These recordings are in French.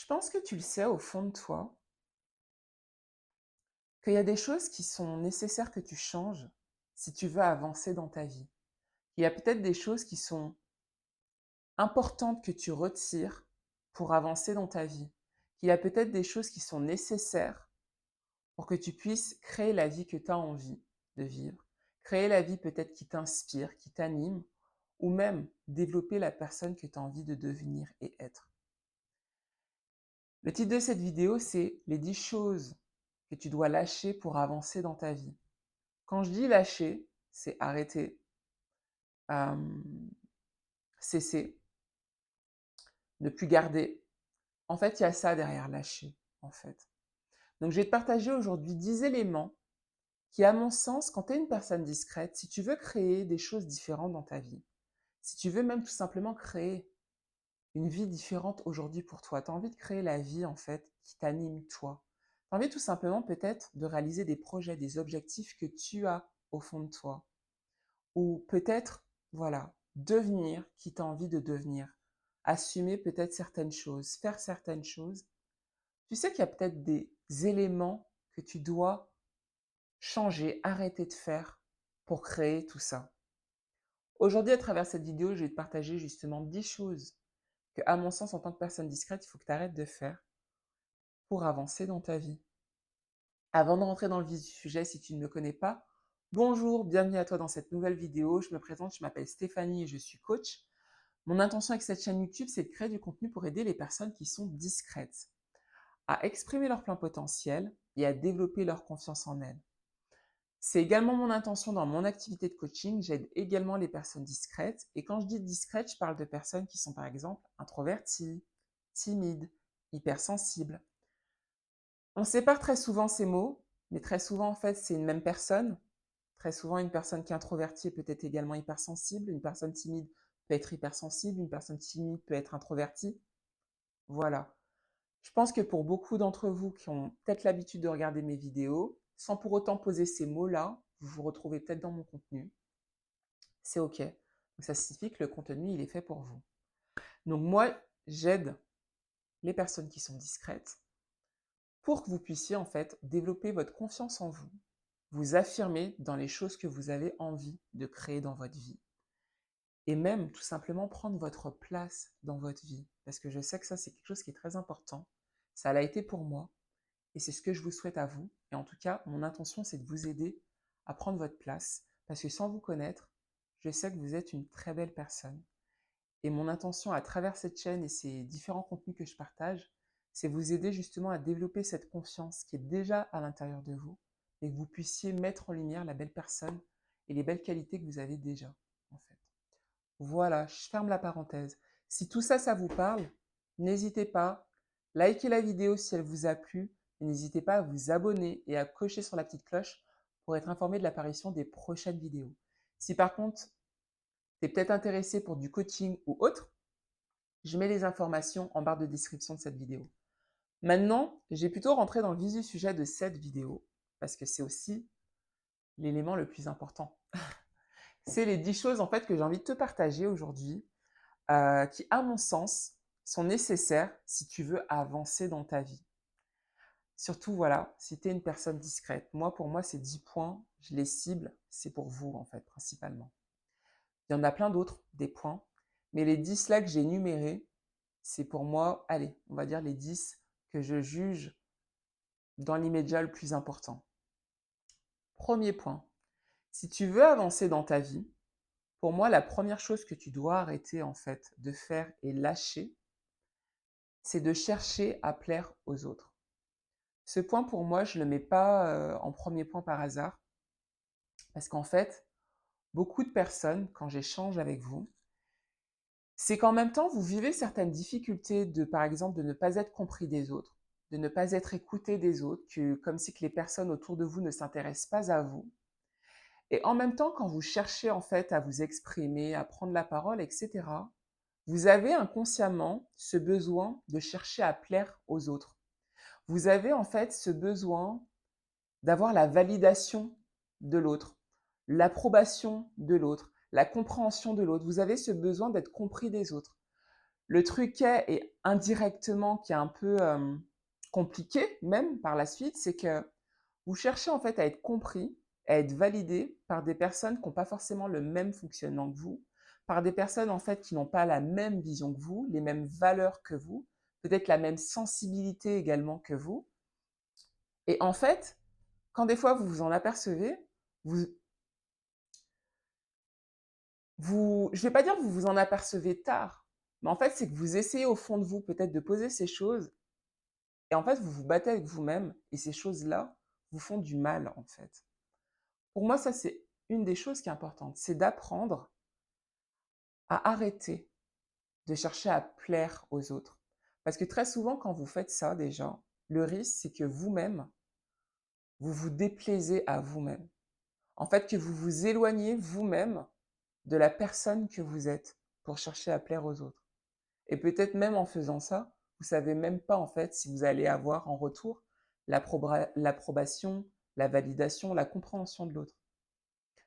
Je pense que tu le sais au fond de toi, qu'il y a des choses qui sont nécessaires que tu changes si tu veux avancer dans ta vie. Il y a peut-être des choses qui sont importantes que tu retires pour avancer dans ta vie. Il y a peut-être des choses qui sont nécessaires pour que tu puisses créer la vie que tu as envie de vivre, créer la vie peut-être qui t'inspire, qui t'anime, ou même développer la personne que tu as envie de devenir et être. Le titre de cette vidéo, c'est les 10 choses que tu dois lâcher pour avancer dans ta vie. Quand je dis lâcher, c'est arrêter, euh, cesser, ne plus garder. En fait, il y a ça derrière lâcher, en fait. Donc, je vais te partager aujourd'hui 10 éléments qui, à mon sens, quand tu es une personne discrète, si tu veux créer des choses différentes dans ta vie, si tu veux même tout simplement créer une vie différente aujourd'hui pour toi, tu as envie de créer la vie, en fait, qui t'anime toi. Tu as envie tout simplement peut-être de réaliser des projets, des objectifs que tu as au fond de toi. Ou peut-être, voilà, devenir qui tu as envie de devenir. Assumer peut-être certaines choses, faire certaines choses. Tu sais qu'il y a peut-être des éléments que tu dois changer, arrêter de faire pour créer tout ça. Aujourd'hui, à travers cette vidéo, je vais te partager justement 10 choses que, à mon sens, en tant que personne discrète, il faut que tu arrêtes de faire pour avancer dans ta vie. Avant de rentrer dans le vif du sujet, si tu ne me connais pas, bonjour, bienvenue à toi dans cette nouvelle vidéo. Je me présente, je m'appelle Stéphanie et je suis coach. Mon intention avec cette chaîne YouTube, c'est de créer du contenu pour aider les personnes qui sont discrètes à exprimer leur plein potentiel et à développer leur confiance en elles. C'est également mon intention dans mon activité de coaching. J'aide également les personnes discrètes. Et quand je dis discrètes, je parle de personnes qui sont par exemple introverties, timides, hypersensibles. On sépare très souvent ces mots, mais très souvent en fait c'est une même personne. Très souvent une personne qui est introvertie peut être également hypersensible. Une personne timide peut être hypersensible. Une personne timide peut être introvertie. Voilà. Je pense que pour beaucoup d'entre vous qui ont peut-être l'habitude de regarder mes vidéos, sans pour autant poser ces mots-là, vous vous retrouvez peut-être dans mon contenu. C'est OK. Donc ça signifie que le contenu, il est fait pour vous. Donc moi, j'aide les personnes qui sont discrètes pour que vous puissiez en fait développer votre confiance en vous, vous affirmer dans les choses que vous avez envie de créer dans votre vie et même tout simplement prendre votre place dans votre vie. Parce que je sais que ça, c'est quelque chose qui est très important. Ça l'a été pour moi. Et c'est ce que je vous souhaite à vous. Et en tout cas, mon intention, c'est de vous aider à prendre votre place. Parce que sans vous connaître, je sais que vous êtes une très belle personne. Et mon intention à travers cette chaîne et ces différents contenus que je partage, c'est vous aider justement à développer cette confiance qui est déjà à l'intérieur de vous et que vous puissiez mettre en lumière la belle personne et les belles qualités que vous avez déjà, en fait. Voilà, je ferme la parenthèse. Si tout ça, ça vous parle, n'hésitez pas, likez la vidéo si elle vous a plu, et n'hésitez pas à vous abonner et à cocher sur la petite cloche pour être informé de l'apparition des prochaines vidéos. Si par contre, tu es peut-être intéressé pour du coaching ou autre, je mets les informations en barre de description de cette vidéo. Maintenant, j'ai plutôt rentré dans le vif du sujet de cette vidéo, parce que c'est aussi l'élément le plus important. C'est les 10 choses en fait que j'ai envie de te partager aujourd'hui qui, à mon sens, sont nécessaires si tu veux avancer dans ta vie. Surtout, voilà, si tu es une personne discrète. Moi, pour moi, ces 10 points, je les cible, c'est pour vous, en fait, principalement. Il y en a plein d'autres, des points, mais les 10 là que j'ai énumérés, c'est pour moi, allez, on va dire les 10 que je juge dans l'immédiat le plus important. Premier point, si tu veux avancer dans ta vie, pour moi, la première chose que tu dois arrêter, en fait, de faire et lâcher, c'est de chercher à plaire aux autres. Ce point, pour moi, je ne le mets pas en premier point par hasard, parce qu'en fait, beaucoup de personnes, quand j'échange avec vous, c'est qu'en même temps, vous vivez certaines difficultés de, par exemple, de ne pas être compris des autres, de ne pas être écouté des autres, comme si que les personnes autour de vous ne s'intéressent pas à vous. Et en même temps, quand vous cherchez en fait à vous exprimer, à prendre la parole, etc., vous avez inconsciemment ce besoin de chercher à plaire aux autres. Vous avez en fait ce besoin d'avoir la validation de l'autre, l'approbation de l'autre, la compréhension de l'autre. Vous avez ce besoin d'être compris des autres. Le truc est, et indirectement qui est un peu compliqué même par la suite, c'est que vous cherchez en fait à être compris, à être validé par des personnes qui n'ont pas forcément le même fonctionnement que vous, par des personnes en fait qui n'ont pas la même vision que vous, les mêmes valeurs que vous, peut-être la même sensibilité également que vous. Et en fait, quand des fois vous vous en apercevez, vous, je ne vais pas dire que vous vous en apercevez tard, mais en fait c'est que vous essayez au fond de vous peut-être de poser ces choses, et en fait vous vous battez avec vous-même, et ces choses-là vous font du mal en fait. Pour moi, ça, c'est une des choses qui est importante, c'est d'apprendre à arrêter de chercher à plaire aux autres. Parce que très souvent, quand vous faites ça déjà, le risque, c'est que vous-même, vous vous déplaisez à vous-même. En fait, que vous vous éloignez vous-même de la personne que vous êtes pour chercher à plaire aux autres. Et peut-être même en faisant ça, vous savez même pas en fait si vous allez avoir en retour l'approbation, la validation, la compréhension de l'autre.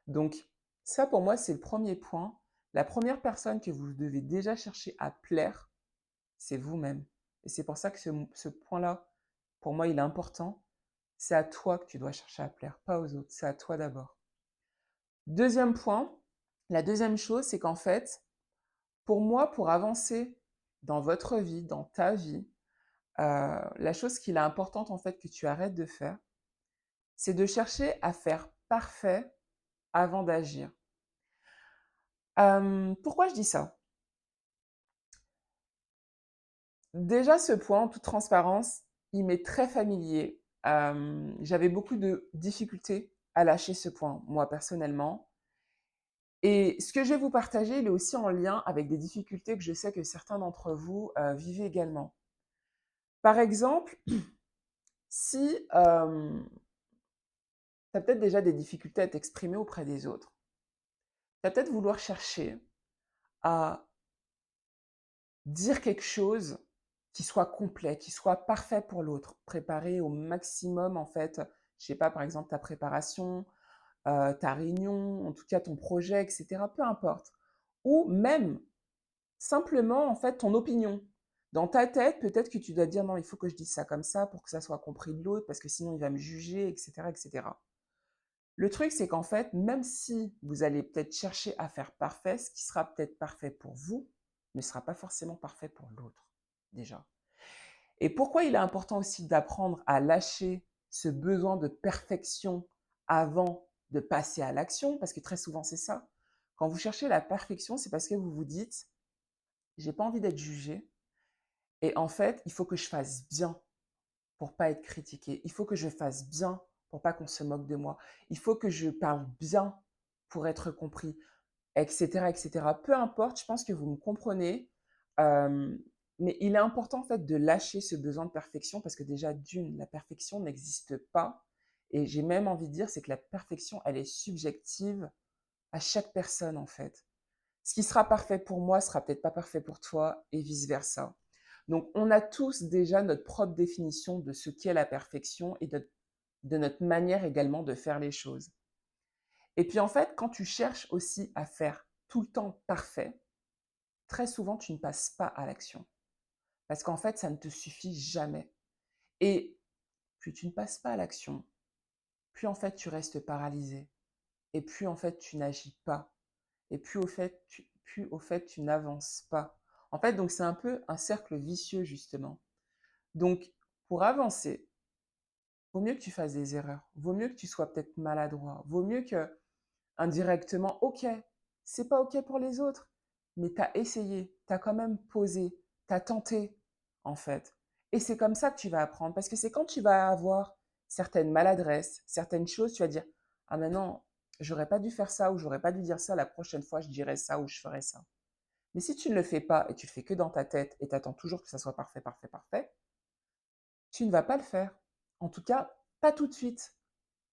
Donc, ça, pour moi, c'est le premier point. La première personne que vous devez déjà chercher à plaire, c'est vous-même. Et c'est pour ça que ce point-là, pour moi, il est important. C'est à toi que tu dois chercher à plaire, pas aux autres. C'est à toi d'abord. Deuxième point, la deuxième chose, c'est qu'en fait, pour moi, pour avancer dans votre vie, dans ta vie, la chose qu'il est importante en fait que tu arrêtes de faire, c'est de chercher à faire parfait avant d'agir. Pourquoi je dis ça? Déjà, ce point, en toute transparence, il m'est très familier. J'avais beaucoup de difficultés à lâcher ce point, moi personnellement. Et ce que je vais vous partager, il est aussi en lien avec des difficultés que je sais que certains d'entre vous vivent également. Par exemple, si tu as peut-être déjà des difficultés à t'exprimer auprès des autres, tu vas peut-être vouloir chercher à dire quelque chose qui soit complet, qui soit parfait pour l'autre, préparer au maximum en fait, je sais pas, par exemple ta préparation, ta réunion, en tout cas ton projet, et cetera, peu importe. Ou même simplement en fait ton opinion. Dans ta tête, peut-être que tu dois dire non, il faut que je dise ça comme ça pour que ça soit compris de l'autre, parce que sinon il va me juger, et cetera, et cetera. Le truc, c'est qu'en fait, même si vous allez peut-être chercher à faire parfait, ce qui sera peut-être parfait pour vous ne sera pas forcément parfait pour l'autre, déjà. Et pourquoi il est important aussi d'apprendre à lâcher ce besoin de perfection avant de passer à l'action, parce que très souvent c'est ça. Quand vous cherchez la perfection, c'est parce que vous vous dites, j'ai pas envie d'être jugé, et en fait, il faut que je fasse bien pour pas être critiqué. Il faut que je fasse bien pour pas qu'on se moque de moi. Il faut que je parle bien pour être compris, etc., etc. Peu importe, je pense que vous me comprenez. Euh, mais il est important en fait de lâcher ce besoin de perfection parce que déjà d'une, la perfection n'existe pas. Et j'ai même envie de dire, c'est que la perfection, elle est subjective à chaque personne en fait. Ce qui sera parfait pour moi sera peut-être pas parfait pour toi et vice-versa. Donc on a tous déjà notre propre définition de ce qu'est la perfection et de notre manière également de faire les choses. Et puis en fait, quand tu cherches aussi à faire tout le temps parfait, très souvent tu ne passes pas à l'action. Parce qu'en fait, ça ne te suffit jamais. Et plus tu ne passes pas à l'action, plus en fait tu restes paralysé. Et plus en fait tu n'agis pas. Et plus au fait tu n'avances pas. En fait, donc c'est un peu un cercle vicieux justement. Donc pour avancer, vaut mieux que tu fasses des erreurs. Vaut mieux que tu sois peut-être maladroit. Vaut mieux que indirectement, ok, c'est pas ok pour les autres, mais tu as essayé, tu as quand même posé, tu as tenté, en fait. Et c'est comme ça que tu vas apprendre, parce que c'est quand tu vas avoir certaines maladresses, certaines choses, tu vas dire, ah mais non, j'aurais pas dû faire ça, ou j'aurais pas dû dire ça, la prochaine fois, je dirais ça, ou je ferais ça. Mais si tu ne le fais pas, et tu le fais que dans ta tête, et tu attends toujours que ça soit parfait, parfait, parfait, tu ne vas pas le faire. En tout cas, pas tout de suite.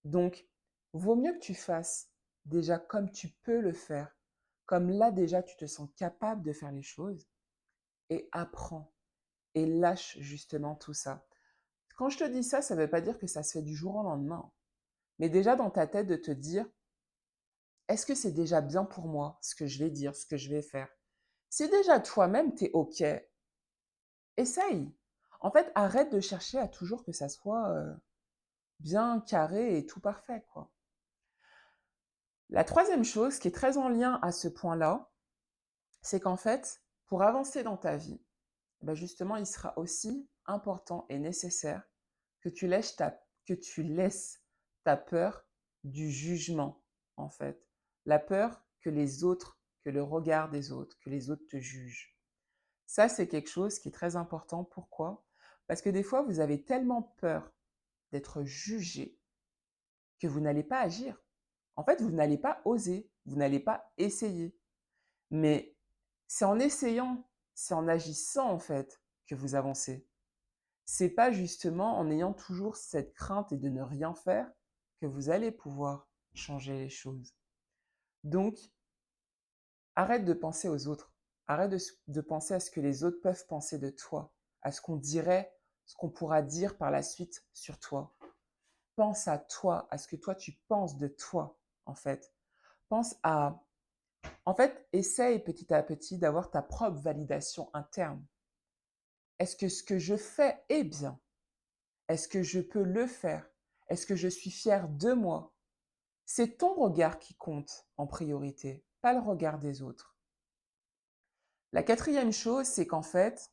Donc, vaut mieux que tu fasses déjà comme tu peux le faire, comme là déjà tu te sens capable de faire les choses, et apprends et lâche justement tout ça. Quand je te dis ça, ça ne veut pas dire que ça se fait du jour au lendemain, mais déjà dans ta tête de te dire, est-ce que c'est déjà bien pour moi ce que je vais dire, ce que je vais faire? Si déjà toi-même, tu es OK, essaye. En fait, arrête de chercher à toujours que ça soit bien carré et tout parfait, quoi. La troisième chose qui est très en lien à ce point-là, c'est qu'en fait, pour avancer dans ta vie, bah justement, il sera aussi important et nécessaire que tu laisses ta peur du jugement, en fait. La peur que les autres, que le regard des autres, que les autres te jugent. Ça, c'est quelque chose qui est très important. Pourquoi? Parce que des fois, vous avez tellement peur d'être jugé que vous n'allez pas agir. En fait, vous n'allez pas oser, vous n'allez pas essayer. Mais c'est en essayant, c'est en agissant en fait que vous avancez. C'est pas justement en ayant toujours cette crainte et de ne rien faire que vous allez pouvoir changer les choses. Donc, arrête de penser aux autres. Arrête de penser à ce que les autres peuvent penser de toi, à ce qu'on dirait, ce qu'on pourra dire par la suite sur toi. Pense à toi, à ce que toi tu penses de toi, en fait. Pense à... En fait, essaye petit à petit d'avoir ta propre validation interne. Est-ce que ce que je fais est bien? Est-ce que je peux le faire? Est-ce que je suis fière de moi? C'est ton regard qui compte en priorité, pas le regard des autres. La quatrième chose, c'est qu'en fait,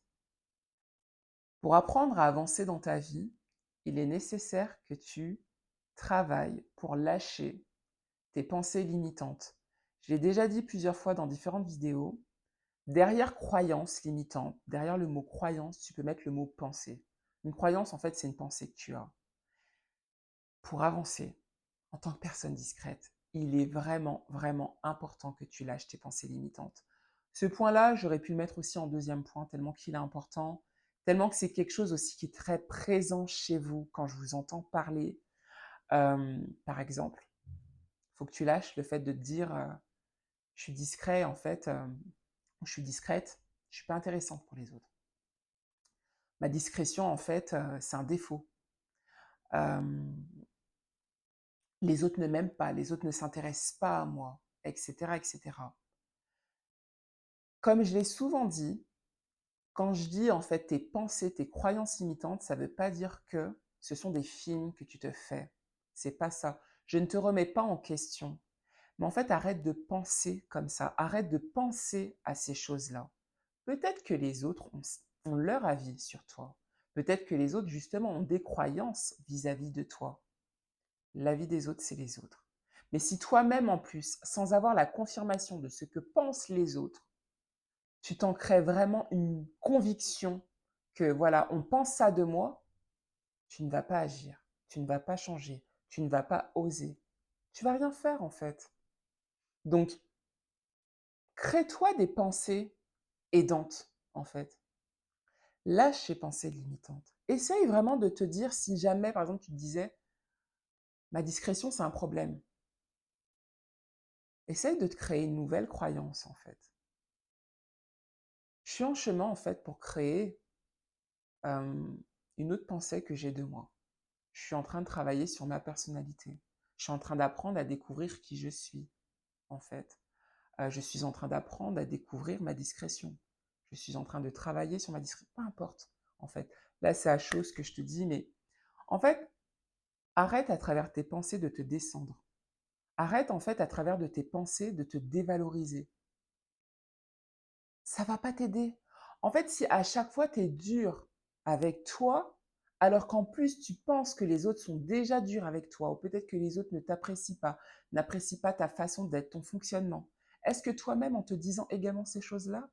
pour apprendre à avancer dans ta vie, il est nécessaire que tu travailles pour lâcher tes pensées limitantes. Je l'ai déjà dit plusieurs fois dans différentes vidéos. Derrière croyance limitante, derrière le mot croyance, tu peux mettre le mot pensée. Une croyance, en fait, c'est une pensée que tu as. Pour avancer en tant que personne discrète, il est vraiment, vraiment important que tu lâches tes pensées limitantes. Ce point-là, j'aurais pu le mettre aussi en deuxième point, tellement qu'il est important, tellement que c'est quelque chose aussi qui est très présent chez vous quand je vous entends parler. Par exemple, il faut que tu lâches le fait de te dire je suis discret, en fait, je suis discrète, je suis pas intéressante pour les autres. Ma discrétion, en fait, c'est un défaut. Les autres ne m'aiment pas, les autres ne s'intéressent pas à moi, etc., etc. Comme je l'ai souvent dit, quand je dis en fait tes pensées, tes croyances limitantes, ça ne veut pas dire que ce sont des films que tu te fais. C'est pas ça. Je ne te remets pas en question. Mais en fait, arrête de penser comme ça. Arrête de penser à ces choses-là. Peut-être que les autres ont leur avis sur toi. Peut-être que les autres, justement, ont des croyances vis-à-vis de toi. L'avis des autres, c'est les autres. Mais si toi-même, en plus, sans avoir la confirmation de ce que pensent les autres, tu t'en crées vraiment une conviction que, voilà, on pense ça de moi, tu ne vas pas agir, tu ne vas pas changer, tu ne vas pas oser. Tu vas rien faire, en fait. Donc, crée-toi des pensées aidantes, en fait. Lâche ces pensées limitantes. Essaye vraiment de te dire si jamais, par exemple, tu te disais, ma discrétion, c'est un problème. Essaye de te créer une nouvelle croyance, en fait. Je suis en chemin, en fait, pour créer une autre pensée que j'ai de moi. Je suis en train de travailler sur ma personnalité. Je suis en train d'apprendre à découvrir qui je suis, en fait. Je suis en train d'apprendre à découvrir ma discrétion. Je suis en train de travailler sur ma discrétion. Peu importe, en fait. Là, c'est la chose que je te dis, mais en fait, arrête à travers tes pensées de te descendre. Arrête, en fait, à travers de tes pensées de te dévaloriser. Ça va pas t'aider. En fait, si à chaque fois tu es dur avec toi, alors qu'en plus tu penses que les autres sont déjà durs avec toi, ou peut-être que les autres ne t'apprécient pas, n'apprécient pas ta façon d'être, ton fonctionnement, est-ce que toi-même, en te disant également ces choses-là,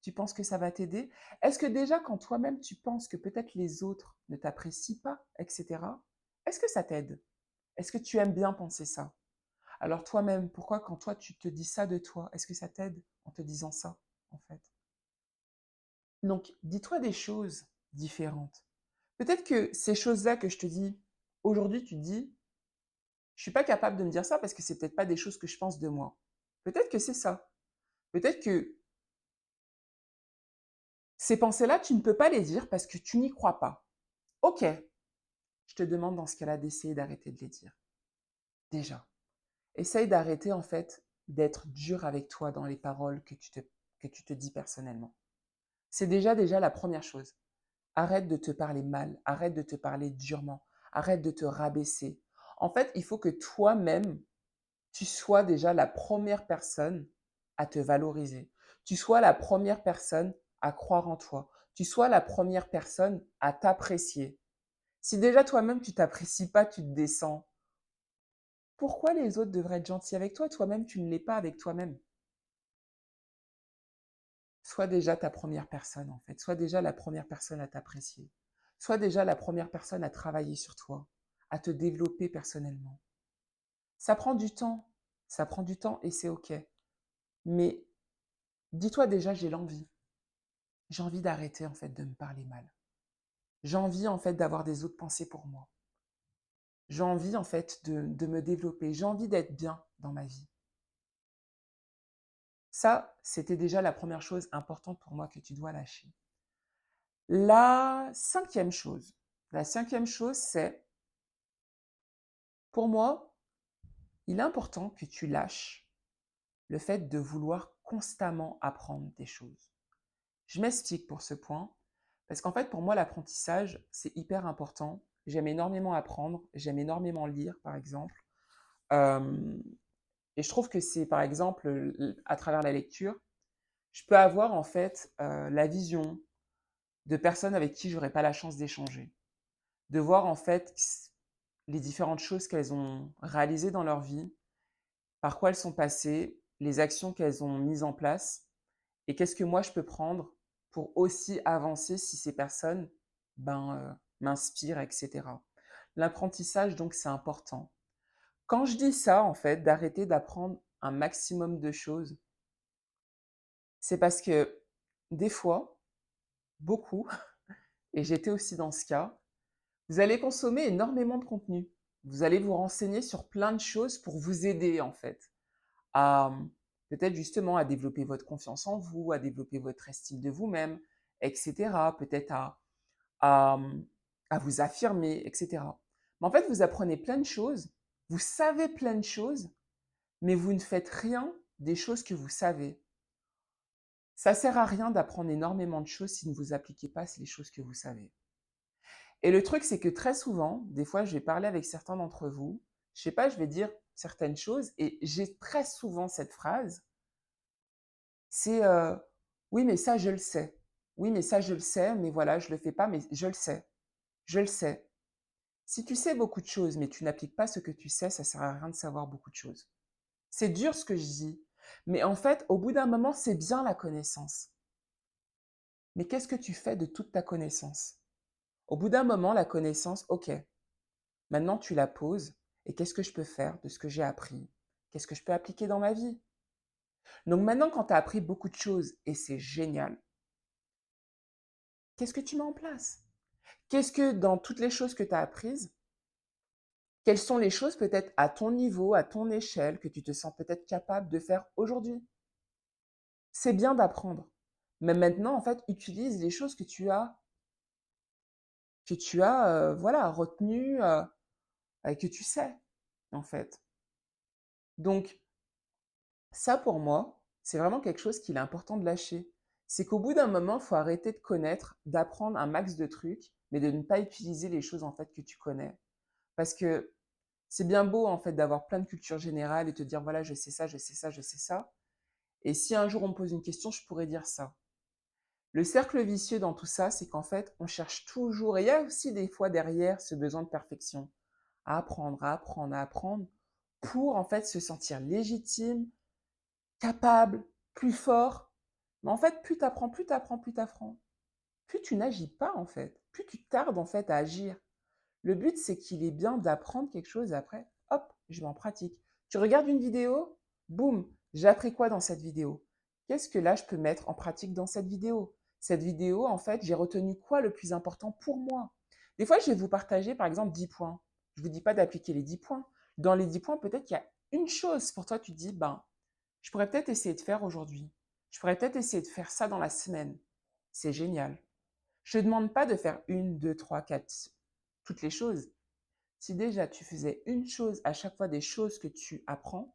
tu penses que ça va t'aider? Est-ce que déjà, quand toi-même tu penses que peut-être les autres ne t'apprécient pas, etc., est-ce que ça t'aide? Est-ce que tu aimes bien penser ça? Alors toi-même, pourquoi quand toi tu te dis ça de toi, est-ce que ça t'aide en te disant ça, en fait? Donc, dis-toi des choses différentes. Peut-être que ces choses-là que je te dis, aujourd'hui, tu te dis, je suis pas capable de me dire ça parce que c'est peut-être pas des choses que je pense de moi. Peut-être que c'est ça. Peut-être que ces pensées-là, tu ne peux pas les dire parce que tu n'y crois pas. Ok, je te demande dans ce cas-là d'essayer d'arrêter de les dire. Déjà. Essaye d'arrêter en fait d'être dur avec toi dans les paroles que tu te dis personnellement. C'est déjà la première chose. Arrête de te parler mal, arrête de te parler durement, arrête de te rabaisser. En fait, il faut que toi-même, tu sois déjà la première personne à te valoriser. Tu sois la première personne à croire en toi. Tu sois la première personne à t'apprécier. Si déjà toi-même, tu t'apprécies pas, tu te descends, pourquoi les autres devraient être gentils avec toi? Toi-même, tu ne l'es pas avec toi-même. Sois déjà ta première personne, en fait. Sois déjà la première personne à t'apprécier. Sois déjà la première personne à travailler sur toi, à te développer personnellement. Ça prend du temps. Ça prend du temps et c'est OK. Mais dis-toi déjà, j'ai l'envie. J'ai envie d'arrêter, en fait, de me parler mal. J'ai envie, en fait, d'avoir des autres pensées pour moi. J'ai envie, en fait, de me développer. J'ai envie d'être bien dans ma vie. Ça, c'était déjà la première chose importante pour moi que tu dois lâcher. La cinquième chose, c'est, pour moi, il est important que tu lâches le fait de vouloir constamment apprendre des choses. Je m'explique pour ce point, parce qu'en fait, pour moi, l'apprentissage, c'est hyper important. J'aime énormément apprendre, j'aime énormément lire, par exemple. Euh, et je trouve que c'est, par exemple, à travers la lecture, je peux avoir en fait la vision de personnes avec qui j'aurais pas la chance d'échanger, de voir en fait les différentes choses qu'elles ont réalisées dans leur vie, par quoi elles sont passées, les actions qu'elles ont mises en place, et qu'est-ce que moi je peux prendre pour aussi avancer si ces personnes m'inspirent, etc. L'apprentissage, donc, c'est important. Quand je dis ça, en fait, d'arrêter d'apprendre un maximum de choses, c'est parce que des fois, beaucoup, et j'étais aussi dans ce cas, vous allez consommer énormément de contenu. Vous allez vous renseigner sur plein de choses pour vous aider, en fait, à peut-être justement à développer votre confiance en vous, à développer votre estime de vous-même, etc. Peut-être à, à vous affirmer, etc. Mais en fait, vous apprenez plein de choses, vous savez plein de choses, mais vous ne faites rien des choses que vous savez. Ça sert à rien d'apprendre énormément de choses si ne vous appliquez pas les choses que vous savez. Et le truc, c'est que très souvent, des fois, je vais parler avec certains d'entre vous, je sais pas, je vais dire certaines choses et j'ai très souvent cette phrase, c'est oui, mais ça, je le sais. Oui, mais ça, je le sais, mais voilà, je le fais pas, mais je le sais. Je le sais. Si tu sais beaucoup de choses, mais tu n'appliques pas ce que tu sais, ça sert à rien de savoir beaucoup de choses. C'est dur ce que je dis, mais en fait, au bout d'un moment, c'est bien la connaissance. Mais qu'est-ce que tu fais de toute ta connaissance? Au bout d'un moment, la connaissance, ok, maintenant tu la poses, et qu'est-ce que je peux faire de ce que j'ai appris? Qu'est-ce que je peux appliquer dans ma vie? Donc maintenant, quand tu as appris beaucoup de choses, et c'est génial, qu'est-ce que tu mets en place? Qu'est-ce que dans toutes les choses que tu as apprises, quelles sont les choses peut-être à ton niveau, à ton échelle, que tu te sens peut-être capable de faire aujourd'hui? C'est bien d'apprendre. Mais maintenant, en fait, utilise les choses que tu as voilà, retenues, que tu sais, en fait. Donc, ça, pour moi, c'est vraiment quelque chose qu'il est important de lâcher. C'est qu'au bout d'un moment, il faut arrêter de connaître, d'apprendre un max de trucs, mais de ne pas utiliser les choses, en fait, que tu connais. Parce que c'est bien beau, en fait, d'avoir plein de culture générale et te dire, voilà, je sais ça, je sais ça, je sais ça. Et si un jour on me pose une question, je pourrais dire ça. Le cercle vicieux dans tout ça, c'est qu'en fait, on cherche toujours, et il y a aussi des fois derrière ce besoin de perfection, à apprendre, à apprendre, à apprendre, pour en fait se sentir légitime, capable, plus fort. Mais en fait, plus tu apprends, plus tu apprends, plus tu apprends, plus tu n'agis pas en fait, plus tu tardes en fait à agir. Le but, c'est qu'il est bien d'apprendre quelque chose et après, hop, je mets en pratique. Tu regardes une vidéo, boum, j'ai appris quoi dans cette vidéo? Qu'est-ce que là, je peux mettre en pratique dans cette vidéo? Cette vidéo, en fait, j'ai retenu quoi le plus important pour moi? Des fois, je vais vous partager, par exemple, 10 points. Je ne vous dis pas d'appliquer les 10 points. Dans les 10 points, peut-être qu'il y a une chose pour toi, tu te dis, ben, je pourrais peut-être essayer de faire aujourd'hui. Je pourrais peut-être essayer de faire ça dans la semaine. C'est génial. Je ne te demande pas de faire une, deux, trois, quatre, toutes les choses. Si déjà tu faisais une chose à chaque fois des choses que tu apprends,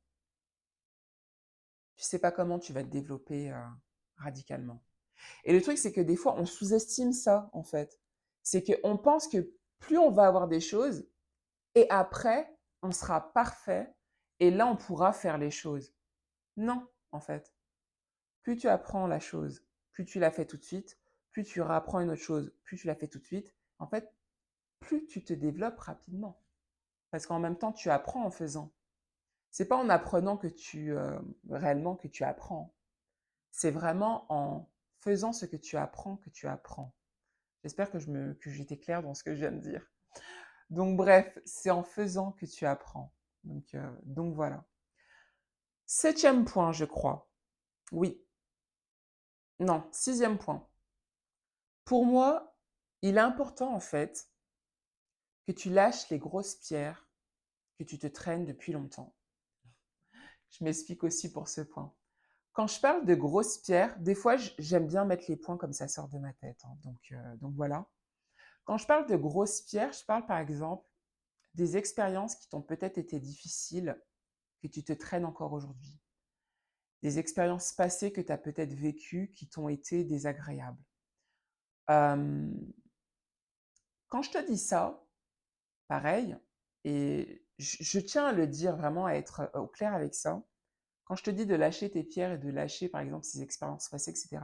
tu sais pas comment tu vas te développer radicalement. Et le truc, c'est que des fois, on sous-estime ça, en fait. C'est qu'on pense que plus on va avoir des choses, et après, on sera parfait, et là, on pourra faire les choses. Non, en fait. Plus tu apprends la chose, plus tu la fais tout de suite, plus tu réapprends une autre chose, plus tu la fais tout de suite, en fait, plus tu te développes rapidement. Parce qu'en même temps, tu apprends en faisant. C'est pas en apprenant que réellement que tu apprends. C'est vraiment en faisant ce que tu apprends que tu apprends. J'espère que j'étais claire dans ce que je viens de dire. Donc bref, c'est en faisant que tu apprends. Donc voilà. 7e point, je crois. Oui. Non, 6e point. Pour moi, il est important en fait que tu lâches les grosses pierres que tu te traînes depuis longtemps. Je m'explique aussi pour ce point. Quand je parle de grosses pierres, des fois j'aime bien mettre les points comme ça sort de ma tête, hein. Donc voilà. Quand je parle de grosses pierres, je parle par exemple des expériences qui t'ont peut-être été difficiles, que tu te traînes encore aujourd'hui. Des expériences passées que tu as peut-être vécues qui t'ont été désagréables. Euh, Quand je te dis ça, pareil, et je tiens à le dire vraiment, à être au clair avec ça. Quand je te dis de lâcher tes pierres et de lâcher, par exemple, ces expériences passées, etc.,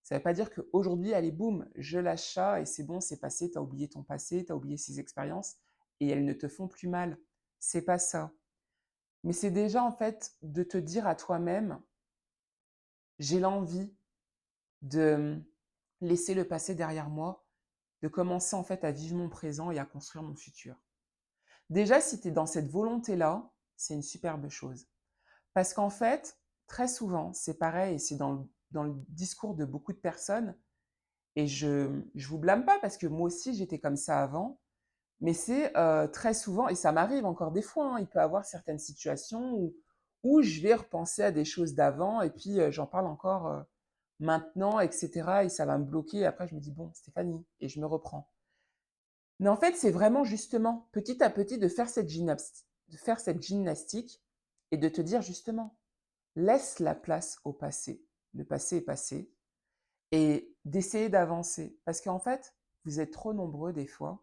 ça ne veut pas dire qu'aujourd'hui, allez, boum, je lâche ça et c'est bon, c'est passé, tu as oublié ton passé, tu as oublié ces expériences et elles ne te font plus mal. C'est pas ça. Mais c'est déjà, en fait, de te dire à toi-même, j'ai l'envie de laisser le passé derrière moi, de commencer, en fait, à vivre mon présent et à construire mon futur. Déjà, si tu es dans cette volonté-là, c'est une superbe chose. Parce qu'en fait, très souvent, c'est pareil, et c'est dans le discours de beaucoup de personnes, et je vous blâme pas parce que moi aussi j'étais comme ça avant, mais c'est très souvent, et ça m'arrive encore des fois, hein, il peut y avoir certaines situations où je vais repenser à des choses d'avant, et puis j'en parle encore maintenant, etc., et ça va me bloquer, et après je me dis, bon, Stéphanie, et je me reprends. Mais en fait, c'est vraiment justement, petit à petit, de faire cette gymnastique et de te dire justement, laisse la place au passé. Le passé est passé. Et d'essayer d'avancer. Parce qu'en fait, vous êtes trop nombreux des fois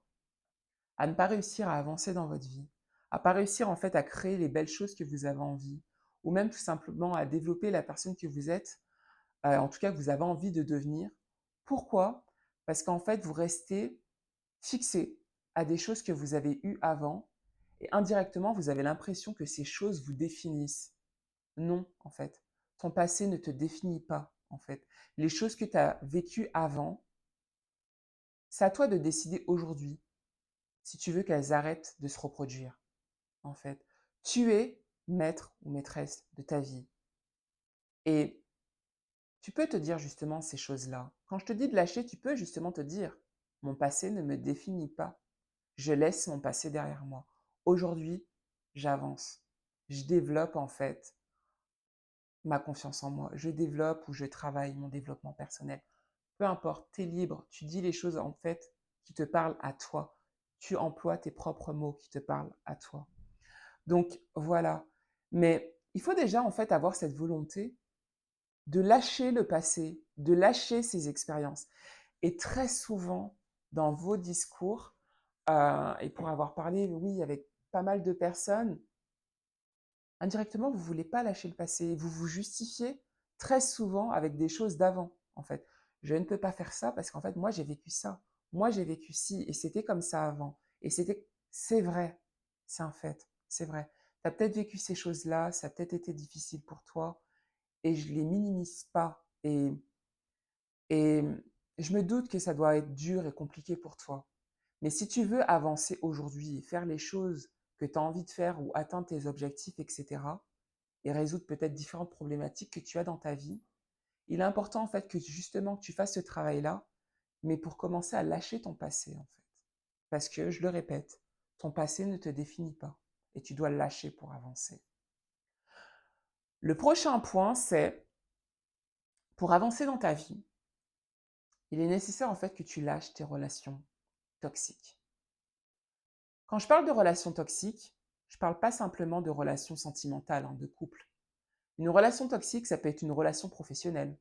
à ne pas réussir à avancer dans votre vie, à pas réussir en fait à créer les belles choses que vous avez envie, ou même tout simplement à développer la personne que vous êtes, en tout cas que vous avez envie de devenir. Pourquoi? Parce qu'en fait, vous restez fixé à des choses que vous avez eues avant, et indirectement, vous avez l'impression que ces choses vous définissent. Non, en fait. Ton passé ne te définit pas, en fait. Les choses que tu as vécues avant, c'est à toi de décider aujourd'hui si tu veux qu'elles arrêtent de se reproduire, en fait. Tu es maître ou maîtresse de ta vie. Et tu peux te dire justement ces choses-là. Quand je te dis de lâcher, tu peux justement te dire, mon passé ne me définit pas. Je laisse mon passé derrière moi. Aujourd'hui, j'avance. Je développe en fait ma confiance en moi. Je développe ou je travaille mon développement personnel. Peu importe, tu es libre. Tu dis les choses en fait qui te parlent à toi. Tu emploies tes propres mots qui te parlent à toi. Donc voilà. Mais il faut déjà en fait avoir cette volonté de lâcher le passé, de lâcher ces expériences. Et très souvent, dans vos discours, et pour avoir parlé, oui, avec pas mal de personnes, indirectement, vous ne voulez pas lâcher le passé. Vous vous justifiez très souvent avec des choses d'avant, en fait. Je ne peux pas faire ça parce qu'en fait, moi, j'ai vécu ça. Moi, j'ai vécu ci et c'était comme ça avant. Et c'est vrai, c'est un fait, c'est vrai. Tu as peut-être vécu ces choses-là, ça a peut-être été difficile pour toi et je les minimise pas. Et je me doute que ça doit être dur et compliqué pour toi. Mais si tu veux avancer aujourd'hui et faire les choses que tu as envie de faire ou atteindre tes objectifs, etc., et résoudre peut-être différentes problématiques que tu as dans ta vie, il est important en fait que justement que tu fasses ce travail-là, mais pour commencer à lâcher ton passé en fait. Parce que, je le répète, ton passé ne te définit pas et tu dois le lâcher pour avancer. Le prochain point, c'est pour avancer dans ta vie, il est nécessaire en fait que tu lâches tes relations toxiques. Quand je parle de relations toxiques, je ne parle pas simplement de relations sentimentales, hein, de couple. Une relation toxique, ça peut être une relation professionnelle.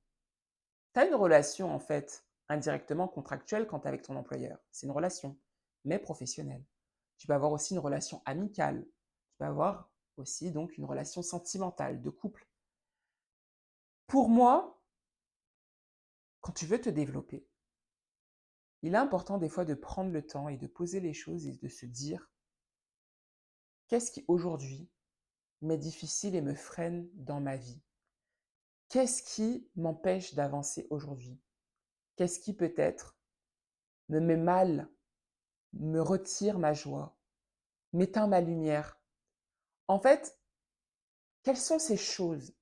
Tu as une relation, en fait, indirectement contractuelle quand tu es avec ton employeur. C'est une relation, mais professionnelle. Tu peux avoir aussi une relation amicale. Tu peux avoir aussi donc une relation sentimentale, de couple. Pour moi, quand tu veux te développer, il est important des fois de prendre le temps et de poser les choses et de se dire qu'est-ce qui aujourd'hui m'est difficile et me freine dans ma vie? Qu'est-ce qui m'empêche d'avancer aujourd'hui? Qu'est-ce qui peut-être me met mal, me retire ma joie, m'éteint ma lumière? En fait, quelles sont ces choses?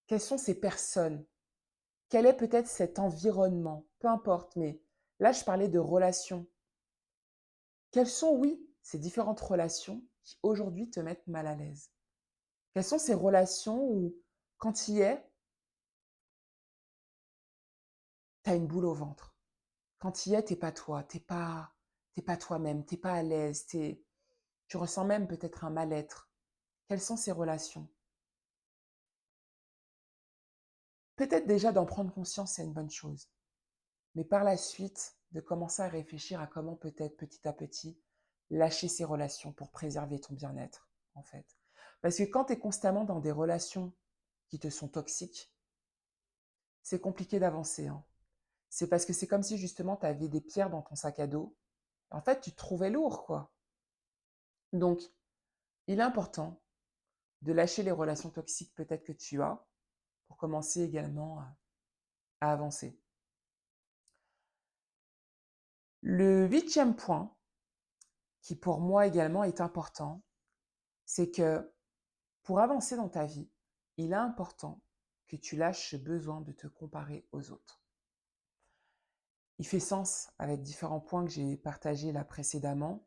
Quelles sont ces personnes? Quel est peut-être cet environnement? Peu importe, mais là, je parlais de relations. Quelles sont, oui, ces différentes relations qui aujourd'hui te mettent mal à l'aise? Quelles sont ces relations où, quand tu y es, tu as une boule au ventre? Quand tu y es, t'es pas toi, t'es pas toi-même, t'es pas à l'aise, tu ressens même peut-être un mal-être. Quelles sont ces relations? Peut-être déjà d'en prendre conscience, c'est une bonne chose. Mais par la suite, de commencer à réfléchir à comment peut-être petit à petit lâcher ces relations pour préserver ton bien-être, en fait. Parce que quand tu es constamment dans des relations qui te sont toxiques, c'est compliqué d'avancer, hein. C'est parce que c'est comme si justement tu avais des pierres dans ton sac à dos. En fait, tu te trouvais lourd, quoi. Donc, il est important de lâcher les relations toxiques peut-être que tu as pour commencer également à avancer. Le 8e point, qui pour moi également est important, c'est que pour avancer dans ta vie, il est important que tu lâches ce besoin de te comparer aux autres. Il fait sens avec différents points que j'ai partagés là précédemment,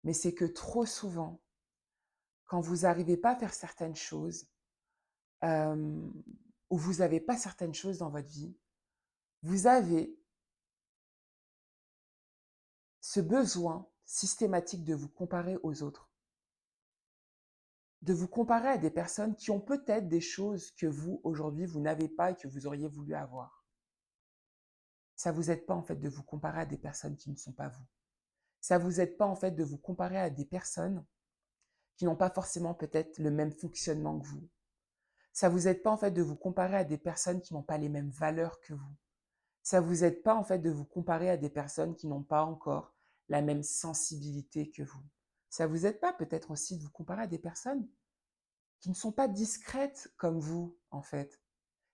mais c'est que trop souvent, quand vous n'arrivez pas à faire certaines choses, euh, ou vous n'avez pas certaines choses dans votre vie, vous avez ce besoin systématique de vous comparer aux autres, de vous comparer à des personnes qui ont peut-être des choses que vous, aujourd'hui, vous n'avez pas et que vous auriez voulu avoir. Ça ne vous aide pas en fait de vous comparer à des personnes qui ne sont pas vous. Ça ne vous aide pas en fait de vous comparer à des personnes qui n'ont pas forcément peut-être le même fonctionnement que vous. Ça ne vous aide pas en fait de vous comparer à des personnes qui n'ont pas les mêmes valeurs que vous. Ça ne vous aide pas en fait de vous comparer à des personnes qui n'ont pas encore la même sensibilité que vous. Ça ne vous aide pas peut-être aussi de vous comparer à des personnes qui ne sont pas discrètes comme vous, en fait.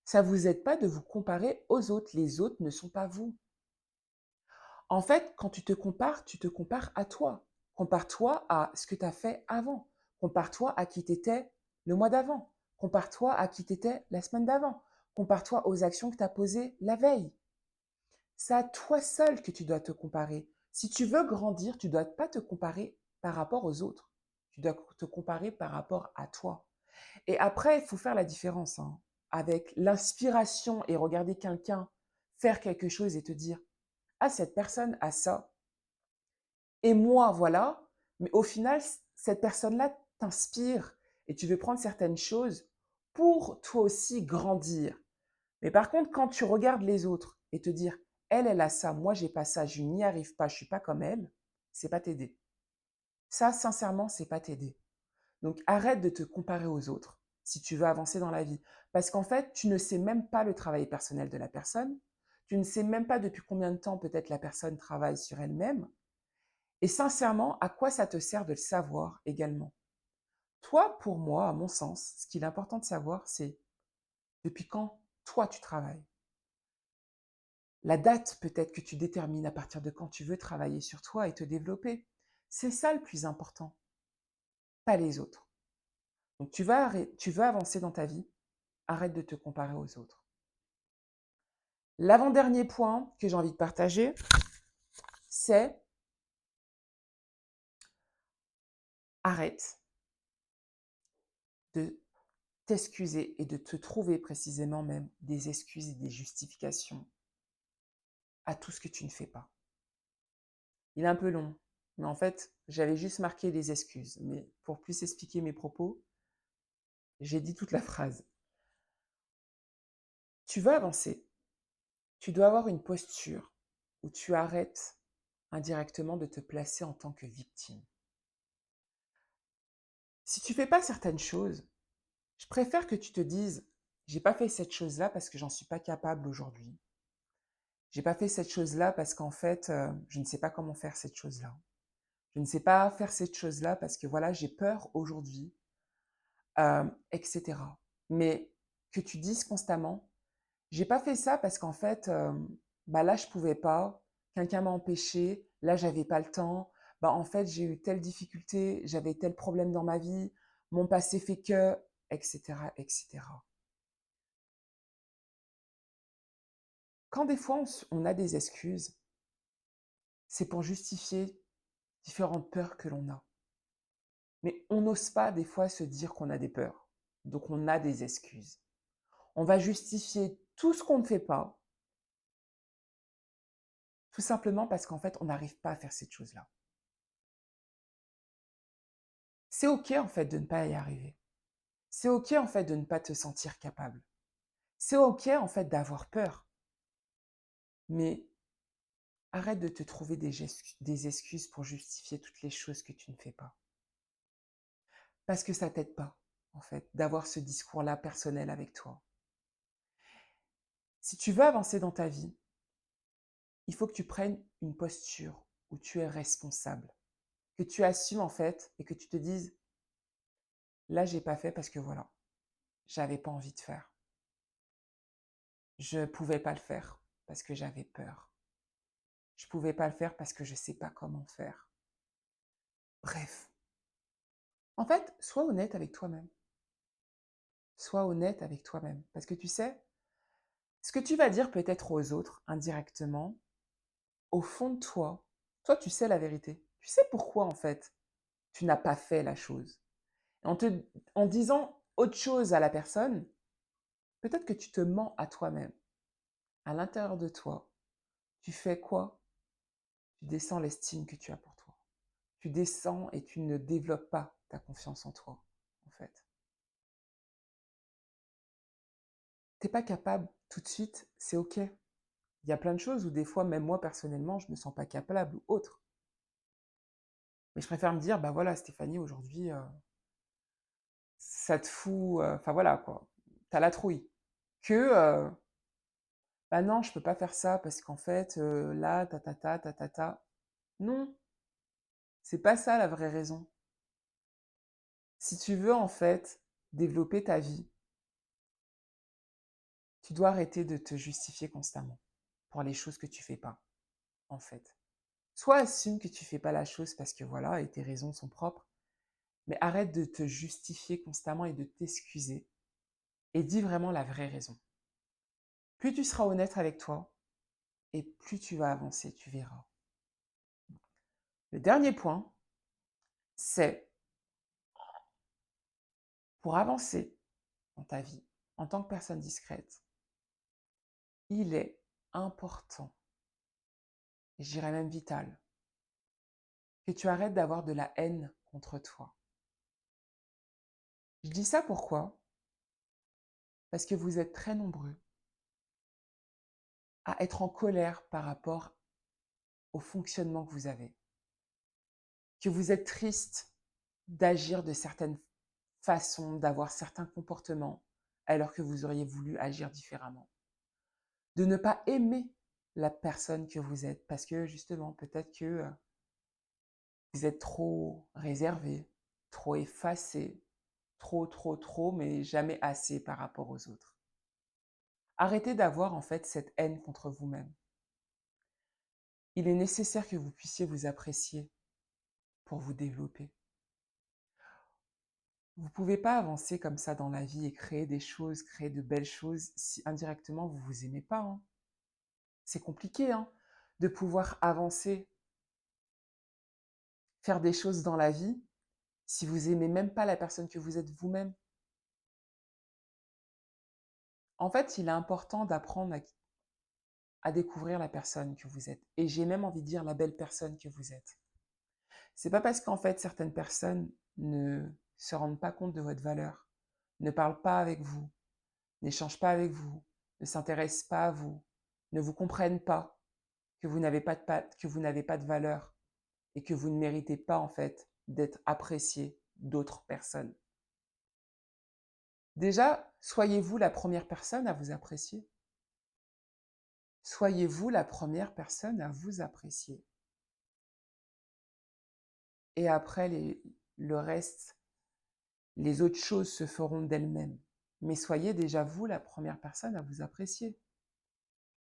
Ça ne vous aide pas de vous comparer aux autres. Les autres ne sont pas vous. En fait, quand tu te compares à toi. Compare-toi à ce que tu as fait avant. Compare-toi à qui tu étais le mois d'avant. Compare-toi à qui tu étais la semaine d'avant. Compare-toi aux actions que tu as posées la veille. C'est à toi seul que tu dois te comparer. Si tu veux grandir, tu ne dois pas te comparer par rapport aux autres. Tu dois te comparer par rapport à toi. Et après, il faut faire la différence avec l'inspiration et regarder quelqu'un faire quelque chose et te dire, ah, cette personne a ça, et moi, voilà. Mais au final, cette personne-là t'inspire et tu veux prendre certaines choses pour toi aussi grandir. Mais par contre, quand tu regardes les autres et te dire, elle a ça, moi, j'ai pas ça, je n'y arrive pas, je suis pas comme elle, c'est pas t'aider. Ça, sincèrement, c'est pas t'aider. Donc, arrête de te comparer aux autres si tu veux avancer dans la vie. Parce qu'en fait, tu ne sais même pas le travail personnel de la personne. Tu ne sais même pas depuis combien de temps peut-être la personne travaille sur elle-même. Et sincèrement, à quoi ça te sert de le savoir également? Toi, pour moi, à mon sens, ce qu'il est important de savoir, c'est depuis quand toi tu travailles. La date peut-être que tu détermines à partir de quand tu veux travailler sur toi et te développer. C'est ça le plus important, pas les autres. Donc tu veux avancer dans ta vie, arrête de te comparer aux autres. L'avant-dernier point que j'ai envie de partager, c'est arrête de t'excuser et de te trouver précisément même des excuses et des justifications à tout ce que tu ne fais pas. Il est un peu long, mais en fait, j'avais juste marqué les excuses. Mais pour plus expliquer mes propos, j'ai dit toute la phrase. Tu veux avancer, Tu dois avoir une posture où tu arrêtes indirectement de te placer en tant que victime. Si tu fais pas certaines choses, je préfère que tu te dises: «J'ai pas fait cette chose-là parce que j'en suis pas capable aujourd'hui. J'ai pas fait cette chose-là parce qu'en fait, je ne sais pas comment faire cette chose-là. Je ne sais pas faire cette chose-là parce que voilà, j'ai peur aujourd'hui», et cetera. Mais que tu dises constamment: «J'ai pas fait ça parce qu'en fait, bah, là, je pouvais pas, quelqu'un m'a empêché, là, j'avais pas le temps, bah, en fait, j'ai eu telle difficulté, j'avais tel problème dans ma vie, mon passé fait que», et cetera, et cetera. Quand des fois on a des excuses, c'est pour justifier différentes peurs que l'on a. Mais on n'ose pas des fois se dire qu'on a des peurs. Donc on a des excuses. On va justifier tout ce qu'on ne fait pas, tout simplement parce qu'en fait, on n'arrive pas à faire cette chose-là. C'est OK en fait de ne pas y arriver. C'est OK en fait de ne pas te sentir capable. C'est OK en fait d'avoir peur. Mais arrête de te trouver des excuses pour justifier toutes les choses que tu ne fais pas. Parce que ça t'aide pas, en fait, d'avoir ce discours-là personnel avec toi. Si tu veux avancer dans ta vie, il faut que tu prennes une posture où tu es responsable, que tu assumes en fait et que tu te dises: «Là, j'ai pas fait parce que voilà, j'avais pas envie de faire. Je pouvais pas le faire parce que j'avais peur. Je pouvais pas le faire parce que je sais pas comment faire». Bref, en fait, sois honnête avec toi-même. Sois honnête avec toi-même parce que tu sais, ce que tu vas dire peut-être aux autres indirectement, au fond de toi, toi, tu sais la vérité. Tu sais pourquoi, en fait, tu n'as pas fait la chose. En te en disant autre chose à la personne, peut-être que tu te mens à toi-même. À l'intérieur de toi, tu fais quoi? Tu descends l'estime que tu as pour toi. Tu descends et tu ne développes pas ta confiance en toi, en fait. Tu es pas capable tout de suite, c'est OK. Il y a plein de choses où des fois, même moi personnellement, je me sens pas capable ou autre. Mais je préfère me dire: «Bah voilà Stéphanie, aujourd'hui, ça te fout, enfin voilà quoi, tu as la trouille». Que, «Bah non, je peux pas faire ça parce qu'en fait, là, ta ta ta, ta ta ta». Non, c'est pas ça la vraie raison. Si tu veux en fait développer ta vie, tu dois arrêter de te justifier constamment pour les choses que tu fais pas, en fait. Soit assume que tu fais pas la chose parce que voilà et tes raisons sont propres, mais arrête de te justifier constamment et de t'excuser et dis vraiment la vraie raison. Plus tu seras honnête avec toi et plus tu vas avancer, tu verras. Le dernier point, c'est pour avancer dans ta vie en tant que personne discrète, il est important, et je dirais même vital, que tu arrêtes d'avoir de la haine contre toi. Je dis ça pourquoi? Parce que vous êtes très nombreux à être en colère par rapport au fonctionnement que vous avez. Que vous êtes triste d'agir de certaines façons, d'avoir certains comportements, alors que vous auriez voulu agir différemment. De ne pas aimer la personne que vous êtes parce que justement, peut-être que vous êtes trop réservé, trop effacé, trop, mais jamais assez par rapport aux autres. Arrêtez d'avoir en fait cette haine contre vous-même. Il est nécessaire que vous puissiez vous apprécier pour vous développer. Vous ne pouvez pas avancer comme ça dans la vie et créer des choses, créer de belles choses si indirectement vous vous aimez pas, hein. C'est compliqué, hein, de pouvoir avancer, faire des choses dans la vie si vous aimez même pas la personne que vous êtes vous-même. En fait, il est important d'apprendre à découvrir la personne que vous êtes. Et j'ai même envie de dire la belle personne que vous êtes. C'est pas parce qu'en fait certaines personnes ne se rendent pas compte de votre valeur, ne parlent pas avec vous, n'échangent pas avec vous, ne s'intéressent pas à vous, ne vous comprennent pas, que vous n'avez pas que vous n'avez pas de valeur et que vous ne méritez pas en fait d'être apprécié d'autres personnes. Déjà, soyez-vous la première personne à vous apprécier. Soyez-vous la première personne à vous apprécier. Et après, le reste, les autres choses se feront d'elles-mêmes. Mais soyez déjà vous la première personne à vous apprécier.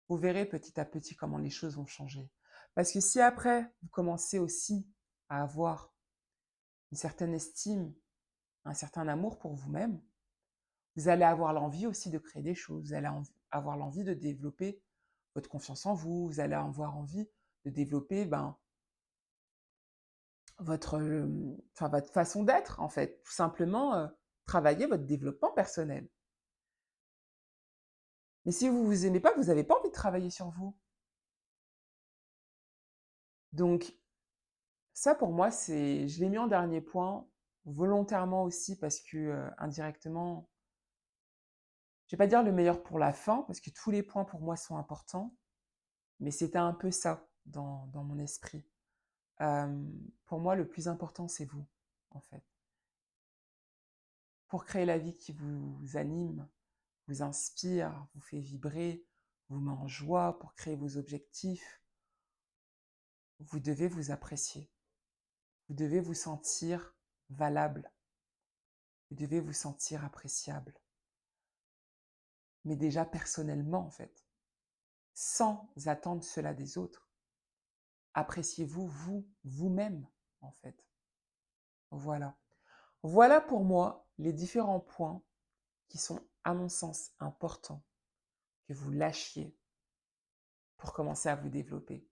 Vous verrez petit à petit comment les choses vont changer. Parce que si après, vous commencez aussi à avoir une certaine estime, un certain amour pour vous-même, vous allez avoir l'envie aussi de créer des choses. Vous allez avoir l'envie de développer votre confiance en vous. Vous allez avoir envie de développer votre façon d'être, en fait. Tout simplement, travailler votre développement personnel. Mais si vous ne vous aimez pas, vous n'avez pas envie de travailler sur vous. Donc, ça pour moi, je l'ai mis en dernier point, volontairement aussi, parce que indirectement, je ne vais pas dire le meilleur pour la fin, parce que tous les points pour moi sont importants, mais c'était un peu ça dans mon esprit. Pour moi, le plus important, c'est vous, en fait. Pour créer la vie qui vous anime, vous inspire, vous fait vibrer, vous met en joie, pour créer vos objectifs, vous devez vous apprécier. Vous devez vous sentir valable. Vous devez vous sentir appréciable. Mais déjà personnellement, en fait, sans attendre cela des autres. Appréciez-vous, vous-même, en fait. Voilà. Voilà pour moi les différents points qui sont, à mon sens, importants que vous lâchiez pour commencer à vous développer.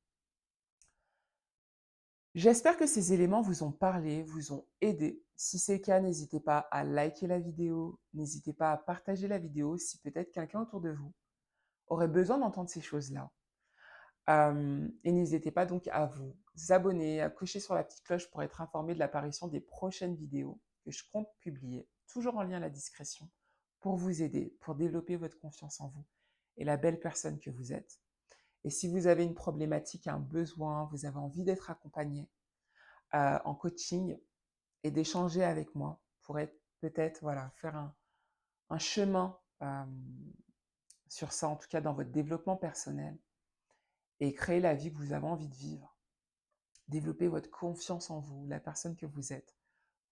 J'espère que ces éléments vous ont parlé, vous ont aidé. Si c'est le cas, n'hésitez pas à liker la vidéo, n'hésitez pas à partager la vidéo si peut-être quelqu'un autour de vous aurait besoin d'entendre ces choses-là. Et n'hésitez pas donc à vous abonner, à cocher sur la petite cloche pour être informé de l'apparition des prochaines vidéos que je compte publier, toujours en lien à la discrétion, pour vous aider, pour développer votre confiance en vous et la belle personne que vous êtes. Et si vous avez une problématique, un besoin, vous avez envie d'être accompagné en coaching et d'échanger avec moi pour être peut-être faire un chemin sur ça, en tout cas dans votre développement personnel, et créer la vie que vous avez envie de vivre. Développer votre confiance en vous, la personne que vous êtes.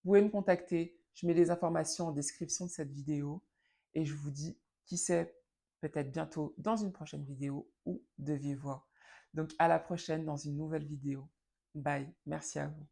Vous pouvez me contacter, je mets les informations en description de cette vidéo et je vous dis, qui sait, peut-être bientôt dans une prochaine vidéo ou de vive voix. Donc à la prochaine dans une nouvelle vidéo. Bye, merci à vous.